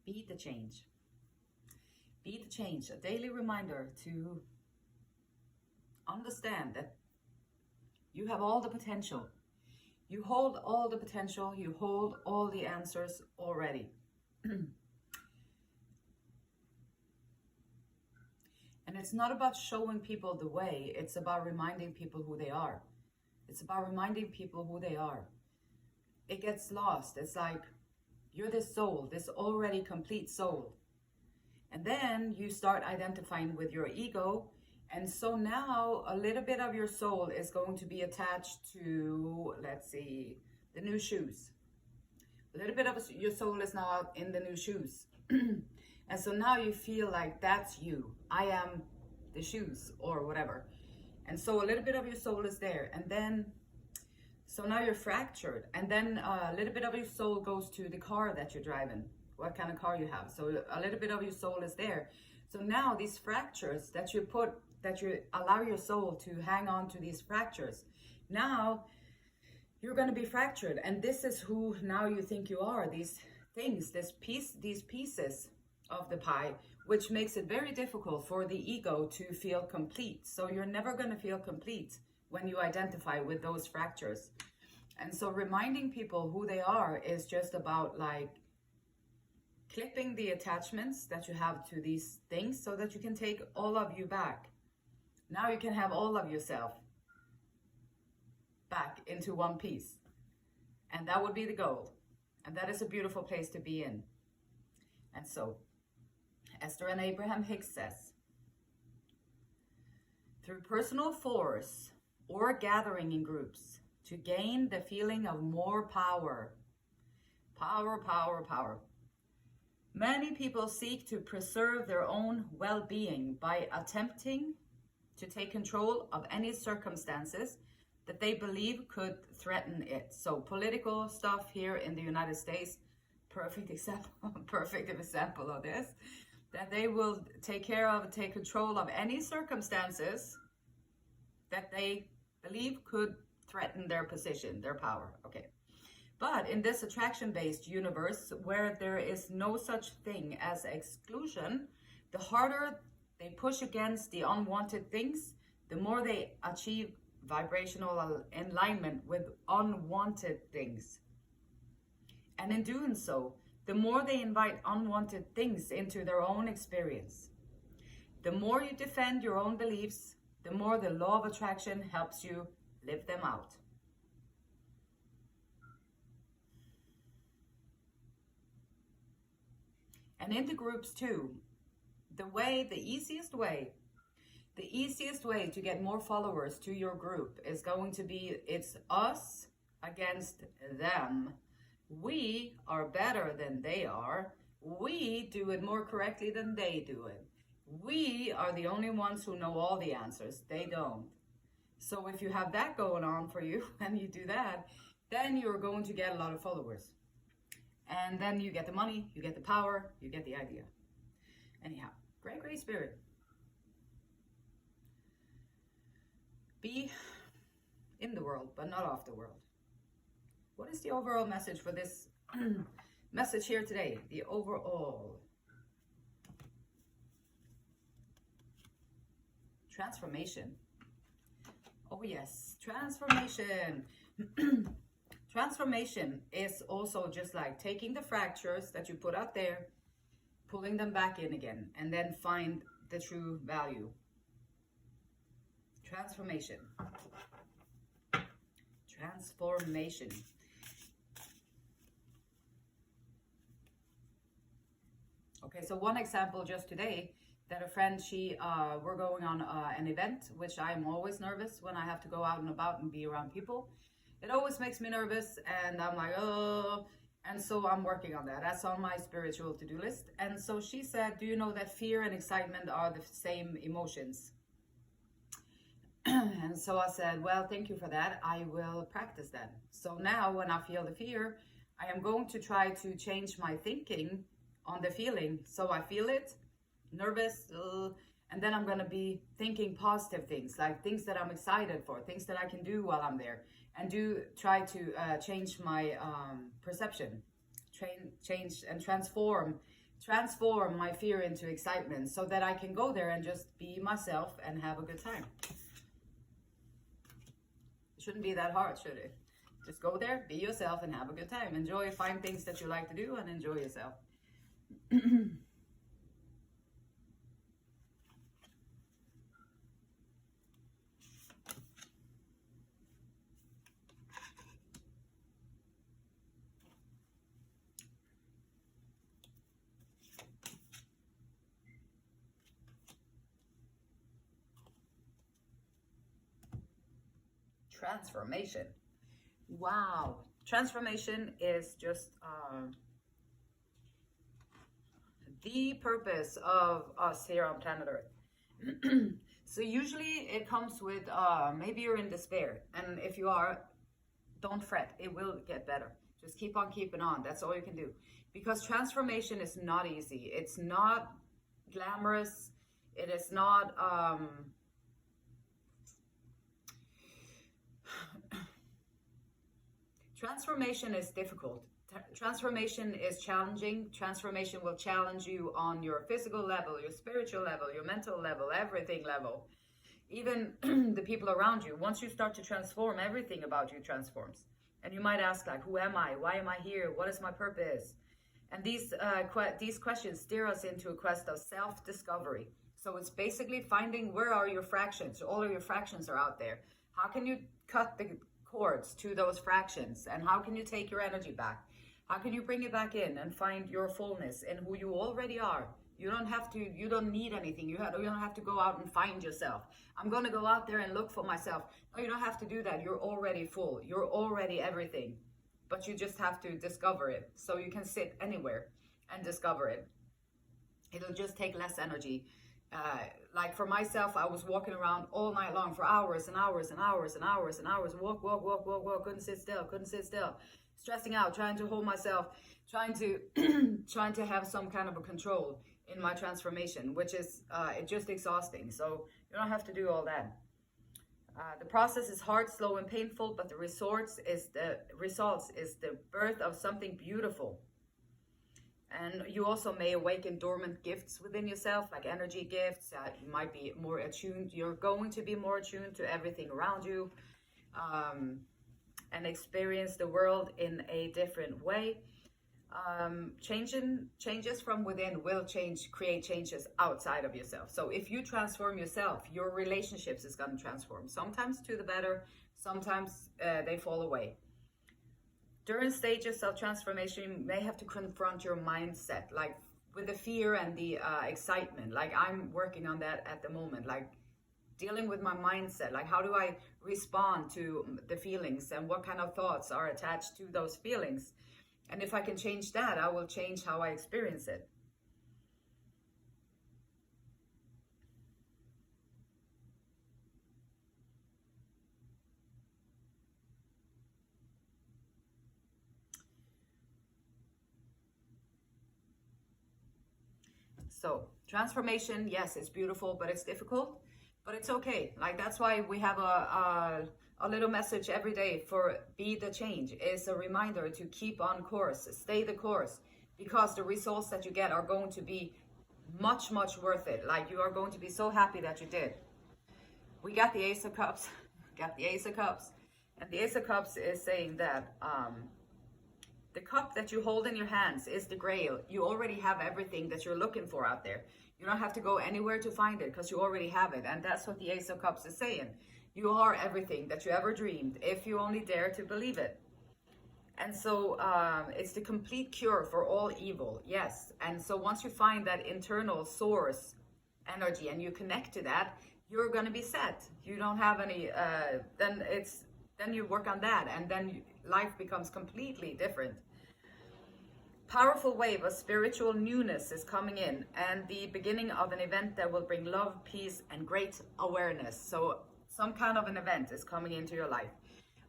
Be the change. Be the change. A daily reminder to understand that you have all the potential. You hold all the potential. You hold all the answers already. And it's not about showing people the way. It's about reminding people who they are. It's about reminding people who they are. It gets lost. It's like, you're this soul, this already complete soul. And then you start identifying with your ego. And so now a little bit of your soul is going to be attached to, let's see, the new shoes. A little bit of your soul is now out in the new shoes. And so now you feel like that's you. I am the shoes or whatever. And so a little bit of your soul is there. And then, so now you're fractured. And then a little bit of your soul goes to the car that you're driving, what kind of car you have. So a little bit of your soul is there. So now these fractures that you allow your soul to hang on to these fractures. Now you're going to be fractured. And this is who now you think you are. These things, these pieces of the pie, which makes it very difficult for the ego to feel complete. So you're never going to feel complete when you identify with those fractures. And so reminding people who they are is just about like clipping the attachments that you have to these things so that you can take all of you back. Now you can have all of yourself back into one piece. And that would be the goal. And that is a beautiful place to be in. And so Esther and Abraham Hicks says, through personal force or gathering in groups to gain the feeling of more power. Power, power, power. Many people seek to preserve their own well-being by attempting to take control of any circumstances that they believe could threaten it. So political stuff here in the United States, perfect example of this, that they will take control of any circumstances that they believe could threaten their position, their power. Okay. But in this attraction-based universe where there is no such thing as exclusion, the harder they push against the unwanted things, the more they achieve vibrational alignment with unwanted things. And in doing so, the more they invite unwanted things into their own experience. The more you defend your own beliefs, the more the law of attraction helps you live them out. And in the groups too, the easiest way to get more followers to your group is going to be, it's us against them. We are better than they are. We do it more correctly than they do it. We are the only ones who know all the answers. They don't. So if you have that going on for you and you do that, then you're going to get a lot of followers. And then you get the money, you get the power, you get the idea. Anyhow, great, great spirit. Be in the world, but not of the world. What is the overall message for this message here today? The overall transformation. Oh yes, transformation. Transformation is also just like taking the fractures that you put out there, pulling them back in again, and then find the true value. Transformation. Transformation. Okay, so one example just today, that a friend, we're going on an event, which I'm always nervous when I have to go out and about and be around people. It always makes me nervous, and I'm like, oh, and so I'm working on that. That's on my spiritual to-do list. And so she said, do you know that fear and excitement are the same emotions? And so I said, well, thank you for that. I will practice that. So now when I feel the fear, I am going to try to change my thinking on the feeling. So I feel it, nervous, and then I'm going to be thinking positive things, like things that I'm excited for, things that I can do while I'm there, and try to change my perception, change and transform transform my fear into excitement so that I can go there and just be myself and have a good time. It shouldn't be that hard, should it? Just go there, be yourself, and have a good time. Enjoy, find things that you like to do, and enjoy yourself. Transformation. Wow. Transformation is just the purpose of us here on planet Earth. So usually it comes with maybe you're in despair, and if you are, don't fret, it will get better. Just keep on keeping on. That's all you can do, because transformation is not easy. It's not glamorous. It is not transformation is difficult. Transformation is challenging. Transformation will challenge you on your physical level, your spiritual level, your mental level, everything level. Even the people around you. Once you start to transform, everything about you transforms. And you might ask, like, who am I? Why am I here? What is my purpose? And these questions steer us into a quest of self-discovery. So it's basically finding, where are your fractions? All of your fractions are out there. How can you cut the cords to those fractions? And how can you take your energy back? How can you bring it back in and find your fullness in who you already are? You don't need anything. You don't have to go out and find yourself. I'm going to go out there and look for myself. No, you don't have to do that. You're already full. You're already everything. But you just have to discover it. So you can sit anywhere and discover it. It'll just take less energy. Like for myself, I was walking around all night long for hours and hours and hours and hours and hours. Walk. Couldn't sit still. Stressing out, trying to hold myself, trying to have some kind of a control in my transformation, which is it's just exhausting. So you don't have to do all that. The process is hard, slow, and painful, but the results is the birth of something beautiful. And you also may awaken dormant gifts within yourself, like energy gifts. You might be more attuned. You're going to be more attuned to everything around you, and experience the world in a different way. Changes from within will create changes outside of yourself. So if you transform yourself, your relationships is going to transform. Sometimes to the better, sometimes they fall away. During stages of transformation, you may have to confront your mindset, like with the fear and the excitement. Like I'm working on that at the moment, like dealing with my mindset. Like how do I respond to the feelings and what kind of thoughts are attached to those feelings? And if I can change that, I will change how I experience it. So transformation, yes, it's beautiful, but it's difficult, but it's okay. Like that's why we have a little message every day for Be the Change. It's a reminder to keep on course, stay the course, because the results that you get are going to be much, much worth it. Like you are going to be so happy that you did. We got the Ace of Cups, and the Ace of Cups is saying that the cup that you hold in your hands is the grail. You already have everything that you're looking for out there. You don't have to go anywhere to find it because you already have it. And that's what the Ace of Cups is saying. You are everything that you ever dreamed, if you only dare to believe it. And so it's the complete cure for all evil, yes. And so once you find that internal source energy and you connect to that, you're going to be set. You don't have any, then you work on that, and then life becomes completely different. Powerful wave of spiritual newness is coming in, and the beginning of an event that will bring love, peace, and great awareness. So some kind of an event is coming into your life.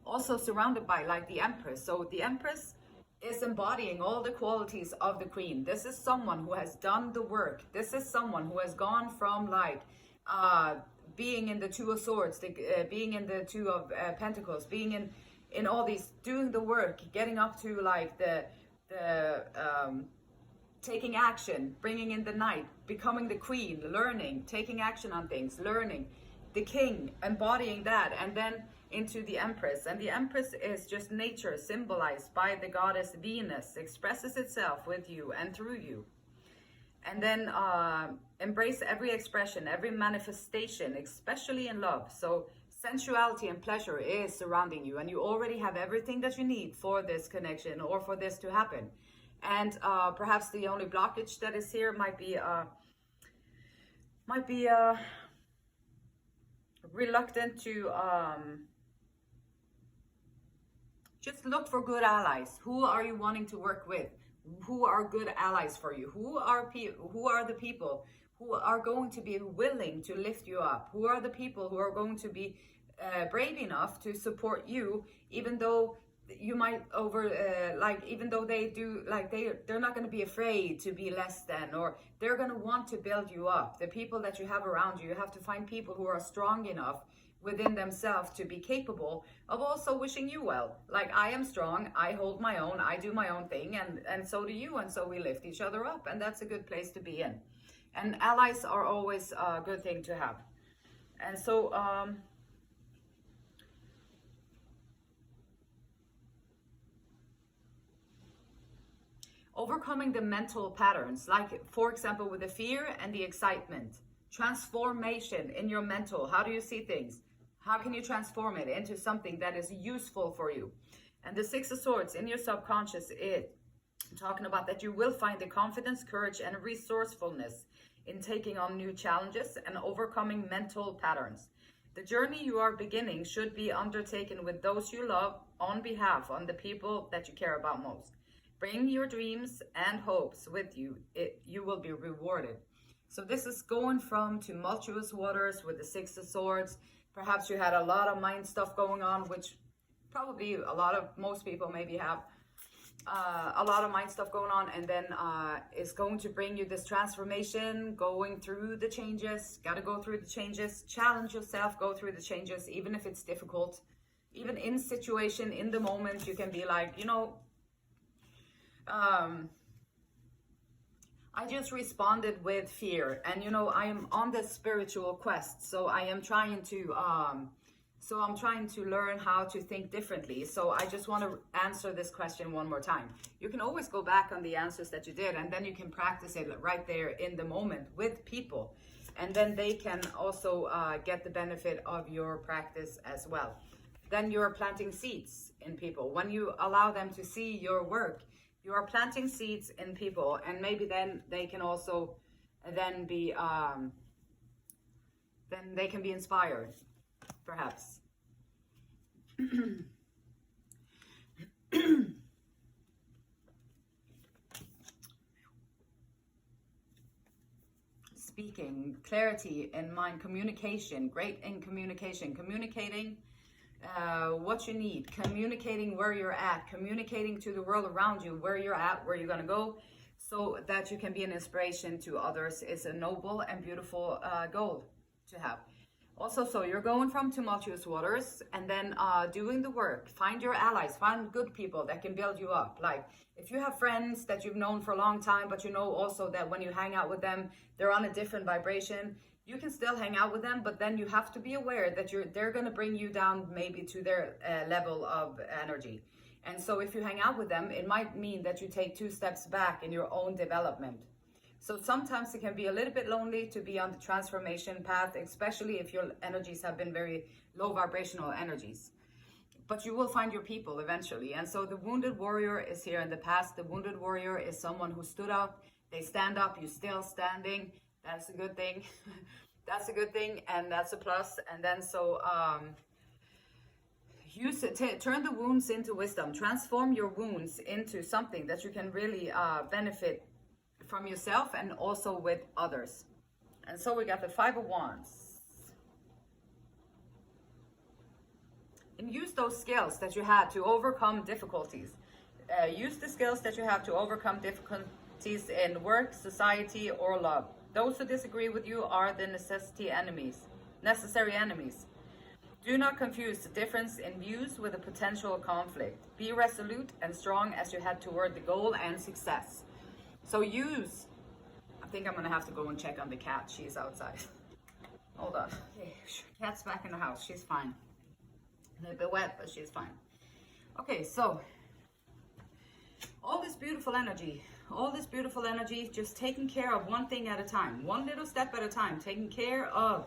Also surrounded by like the Empress. So the Empress is embodying all the qualities of the Queen. This is someone who has done the work. This is someone who has gone from like being in the Two of Swords, being in the Two of Pentacles, being in all these, doing the work, getting up to like the taking action, bringing in the knight, becoming the queen, learning, taking action on things, learning, the king, embodying that, and then into the empress. And the empress is just nature symbolized by the goddess Venus, expresses itself with you and through you. And then embrace every expression, every manifestation, especially in love. So sensuality and pleasure is surrounding you, and you already have everything that you need for this connection or for this to happen. And perhaps the only blockage that is here might be reluctant to just look for good allies. Who are you wanting to work with? Who are good allies for you? Who are the people who are going to be willing to lift you up? Who are the people who are going to be brave enough to support you, even though you might even though they do, like, they're not going to be afraid to be less than, or they're going to want to build you up. The people that you have around you have to find people who are strong enough within themselves to be capable of also wishing you well. Like, I am strong, I hold my own, I do my own thing, and so do you, and so we lift each other up, and that's a good place to be in. And allies are always a good thing to have. And so overcoming the mental patterns, like for example with the fear and the excitement, transformation in your mental. How do you see things? How can you transform it into something that is useful for you? And the Six of Swords in your subconscious, talking about that you will find the confidence, courage, and resourcefulness in taking on new challenges and overcoming mental patterns. The journey you are beginning should be undertaken with those you love, on behalf of the people that you care about most. Bring your dreams and hopes with you. You will be rewarded. So this is going from tumultuous waters with the Six of Swords. Perhaps you had a lot of mind stuff going on, which probably most people maybe have a lot of mind stuff going on, and then it's going to bring you this transformation, going through the changes. Got to go through the changes, challenge yourself, go through the changes, even if it's difficult. Even in situation, in the moment, you can be like, I just responded with fear, and I am on this spiritual quest, so I am trying to I'm trying to learn how to think differently. So I just want to answer this question one more time. You can always go back on the answers that you did, and then you can practice it right there in the moment with people, and then they can also get the benefit of your practice as well. Then you're planting seeds in people. When you allow them to see your work, you are planting seeds in people, and maybe then they can also be then they can be inspired, perhaps. Speaking, clarity in mind, communication, great in communication, communicating what you need, communicating where you're at, communicating to the world around you where you're at, where you're going to go, so that you can be an inspiration to others, is a noble and beautiful goal to have. Also, so you're going from tumultuous waters, and then doing the work. Find your allies, find good people that can build you up. Like, if you have friends that you've known for a long time, but you know also that when you hang out with them, they're on a different vibration, you can still hang out with them, but then you have to be aware that they're going to bring you down maybe to their level of energy. And so if you hang out with them, it might mean that you take 2 steps back in your own development. So sometimes it can be a little bit lonely to be on the transformation path, especially if your energies have been very low vibrational energies. But you will find your people eventually. And so the wounded warrior is here in the past. The wounded warrior is someone who stood up. They stand up, you're still standing. That's a good thing. That's a good thing, and that's a plus. And then so use it, turn the wounds into wisdom. Transform your wounds into something that you can really benefit from yourself and also with others. And so we got the 5 of Wands. And use those skills that you had to overcome difficulties. Use the skills that you have to overcome difficulties in work, society, or love. Those who disagree with you are the necessary enemies. Do not confuse the difference in views with a potential conflict. Be resolute and strong as you head toward the goal and success. So use, I think I'm gonna have to go and check on the cat. She's outside. Hold on. Okay, cat's back in the house. She's fine. A little bit wet, but she's fine. Okay, so all this beautiful energy, just taking care of one thing at a time, one little step at a time, taking care of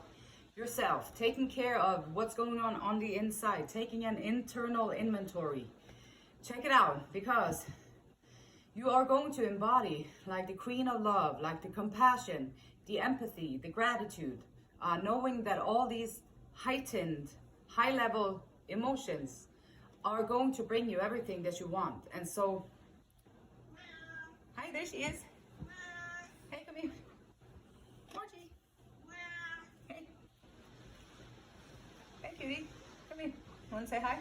yourself, taking care of what's going on the inside, taking an internal inventory. Check it out, because you are going to embody like the queen of love, like the compassion, the empathy, the gratitude, knowing that all these heightened, high-level emotions are going to bring you everything that you want. And so, hi, there she is. Hey, come here. Margie. Hey. Hey, cutie. Come here. Want to say hi?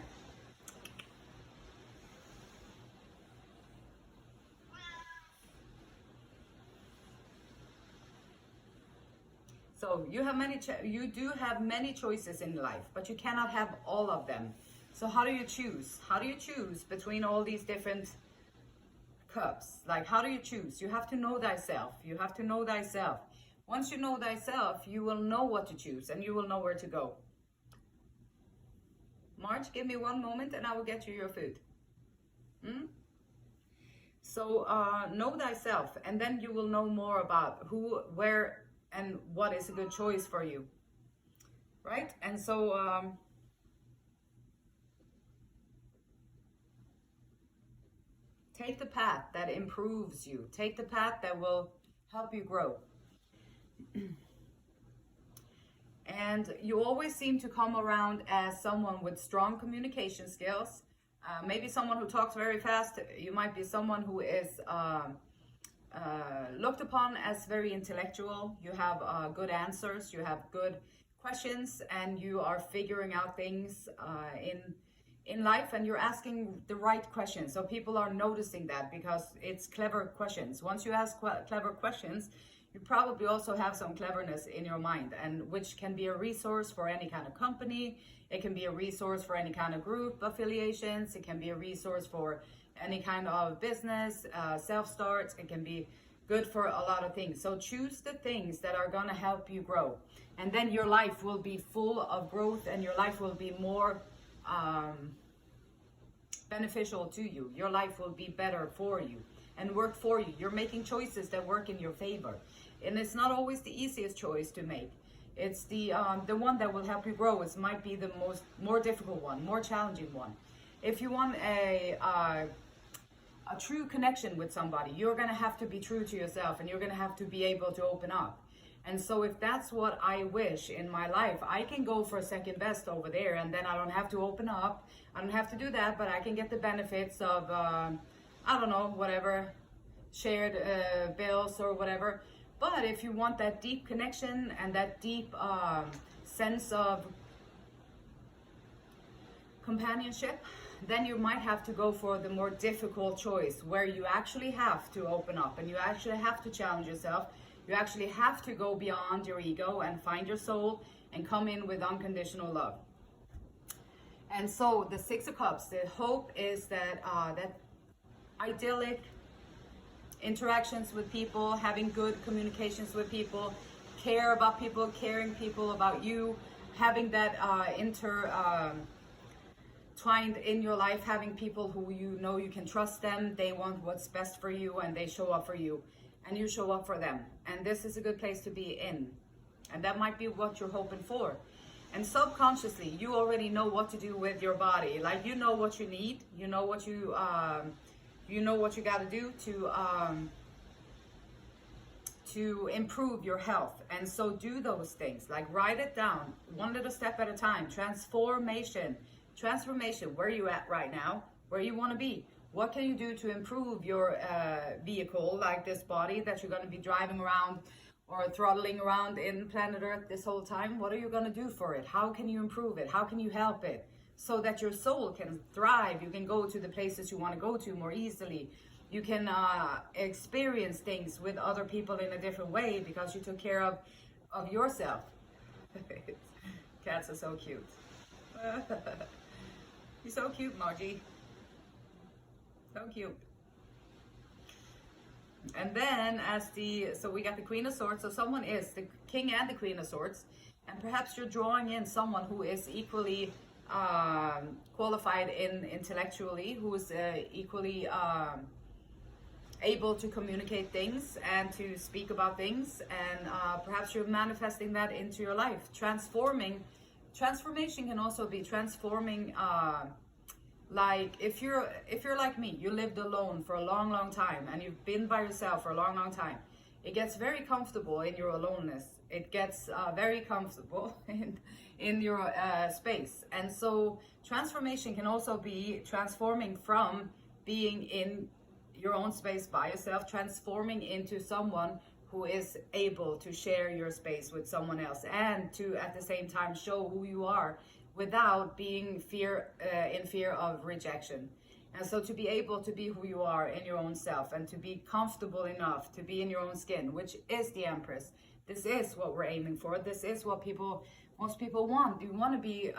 So you do have many choices in life, but you cannot have all of them. So how do you choose? How do you choose between all these different cups? Like, how do you choose? You have to know thyself. You have to know thyself. Once you know thyself, you will know what to choose and you will know where to go. Marge, give me one moment and I will get you your food. So know thyself, and then you will know more about who, where, and what is a good choice for you, right? And so take the path that improves you. Take the path that will help you grow. And you always seem to come around as someone with strong communication skills, maybe someone who talks very fast. You might be someone who is looked upon as very intellectual. You have good answers, you have good questions, and you are figuring out things in life, and you're asking the right questions. So people are noticing that because it's clever questions. Once you ask clever questions, you probably also have some cleverness in your mind, and which can be a resource for any kind of company. It can be a resource for any kind of group affiliations. It can be a resource for any kind of business, self-starts. It can be good for a lot of things. So choose the things that are going to help you grow, and then your life will be full of growth, and your life will be more beneficial to you. Your life will be better for you and work for you. You're making choices that work in your favor, and it's not always the easiest choice to make. It's the one that will help you grow. It might be the more difficult one, more challenging one. If you want a true connection with somebody, you're going to have to be true to yourself, and you're going to have to be able to open up. And so if that's what I wish in my life, I can go for second best over there, and then I don't have to open up. I don't have to do that, but I can get the benefits of, I don't know, whatever, shared bills or whatever. But if you want that deep connection and that deep sense of companionship, then you might have to go for the more difficult choice, where you actually have to open up and you actually have to challenge yourself. You actually have to go beyond your ego and find your soul and come in with unconditional love. And so the Six of Cups, the hope is that that idyllic interactions with people, having good communications with people, care about people, caring people about you, having that twined in your life, having people who you know you can trust them, they want what's best for you, and they show up for you, and you show up for them. And this is a good place to be in, and that might be what you're hoping for. And subconsciously, you already know what to do with your body. Like, you know what you need, you know what you got to do to improve your health. And so do those things. Like, write it down, one little step at a time. Transformation, where you at right now, where you want to be. What can you do to improve your vehicle, like this body that you're going to be driving around or throttling around in planet Earth this whole time? What are you going to do for it? How can you improve it? How can you help it so that your soul can thrive? You can go to the places you want to go to more easily. You can experience things with other people in a different way because you took care of yourself. Cats are so cute. You're so cute, Margie. So cute. And then so we got the Queen of Swords. So someone is the King and the Queen of Swords. And perhaps you're drawing in someone who is equally qualified intellectually, who is equally able to communicate things and to speak about things. And perhaps you're manifesting that into your life. Transformation can also be transforming. Like if you're like me, you lived alone for a long time, and you've been by yourself for a long time. It gets very comfortable in your aloneness. It gets very comfortable in your space. And so transformation can also be transforming from being in your own space by yourself, transforming into someone who is able to share your space with someone else, and to at the same time show who you are without being in fear of rejection. And so to be able to be who you are in your own self, and to be comfortable enough to be in your own skin, which is the Empress. This is what we're aiming for. This is what most people want. You want to be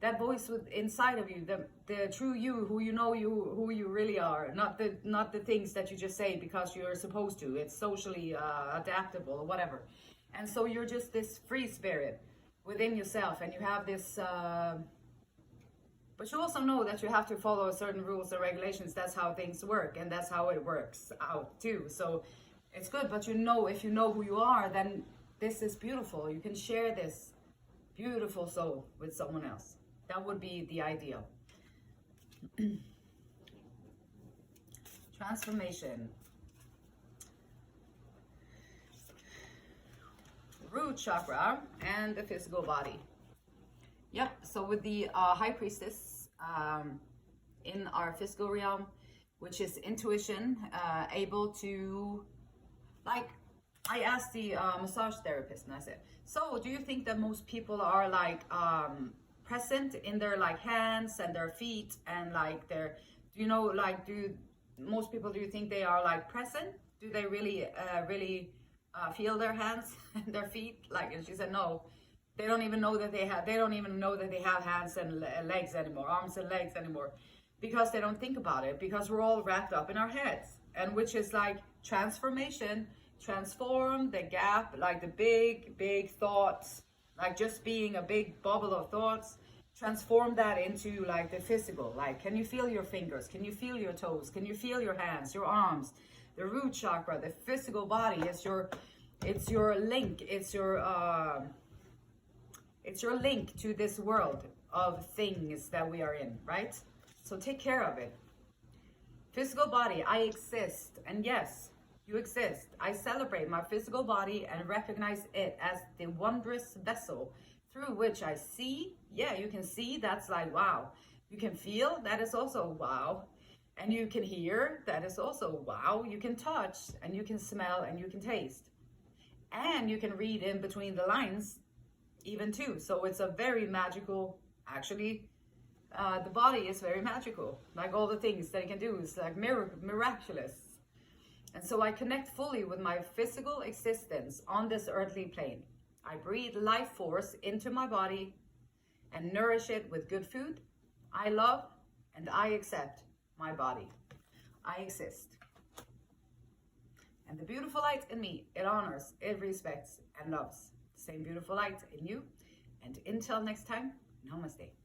that voice inside of you, the true you, who you know who you really are, not the things that you just say because you're supposed to. It's socially adaptable or whatever. And so you're just this free spirit within yourself, and you have this but you also know that you have to follow certain rules and regulations. That's how things work, and that's how it works out too. So it's good, but if you know who you are, then this is beautiful. You can share this beautiful soul with someone else. That would be the ideal. Transformation. Root chakra and the physical body. Yep, so with the High Priestess in our physical realm, which is intuition, able to, like, I asked the massage therapist, and I said, so do you think that most people are like present in their like hands and their feet, and like their, do you think they are like present? Do they really feel their hands and their feet? Like, and she said, no, they don't even know that they have hands and legs anymore, arms and legs anymore, because they don't think about it, because we're all wrapped up in our heads. And which is like transformation, transform the gap, like the big thoughts, like just being a big bubble of thoughts, transform that into like the physical. Like, can you feel your fingers? Can you feel your toes? Can you feel your hands, your arms? The root chakra, the physical body is your link. It's your link to this world of things that we are in, right? So take care of it. Physical body, I exist. And yes, you exist. I celebrate my physical body and recognize it as the wondrous vessel through which I see. Yeah, you can see, that's like, wow. You can feel, that is also wow. And you can hear, that is also wow. You can touch, and you can smell, and you can taste. And you can read in between the lines even too. So it's a very magical, actually, the body is very magical. Like all the things that it can do is like miraculous. And so I connect fully with my physical existence on this earthly plane. I breathe life force into my body and nourish it with good food. I love and I accept my body. I exist. And the beautiful light in me, it honors, it respects, and loves. Same beautiful light in you. And until next time, namaste.